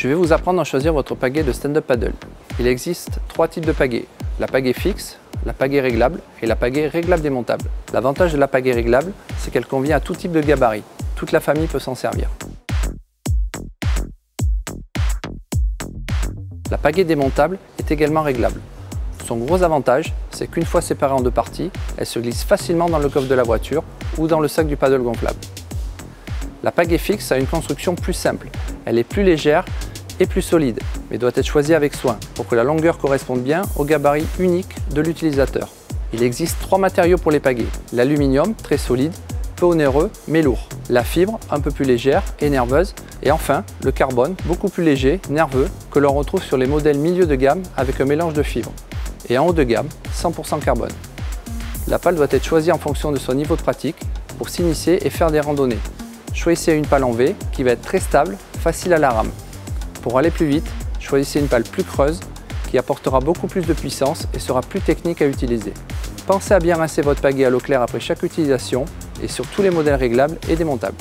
Je vais vous apprendre à choisir votre pagaie de stand-up paddle. Il existe 3 types de pagaies, la pagaie fixe, la pagaie réglable et la pagaie réglable démontable. L'avantage de la pagaie réglable, c'est qu'elle convient à tout type de gabarit. Toute la famille peut s'en servir. La pagaie démontable est également réglable. Son gros avantage, c'est qu'une fois séparée en 2 parties, elle se glisse facilement dans le coffre de la voiture ou dans le sac du paddle gonflable. La pagaie fixe a une construction plus simple. Elle est plus légère et plus solide, mais doit être choisie avec soin pour que la longueur corresponde bien au gabarit unique de l'utilisateur. Il existe 3 matériaux pour les pagaies. L'aluminium, très solide, peu onéreux mais lourd. La fibre, un peu plus légère et nerveuse. Et enfin, le carbone, beaucoup plus léger, nerveux, que l'on retrouve sur les modèles milieu de gamme avec un mélange de fibres. Et en haut de gamme, 100% carbone. La pale doit être choisie en fonction de son niveau de pratique pour s'initier et faire des randonnées. Choisissez une pale en V qui va être très stable, facile à la rame. Pour aller plus vite, choisissez une pale plus creuse qui apportera beaucoup plus de puissance et sera plus technique à utiliser. Pensez à bien rincer votre pagaie à l'eau claire après chaque utilisation et sur tous les modèles réglables et démontables.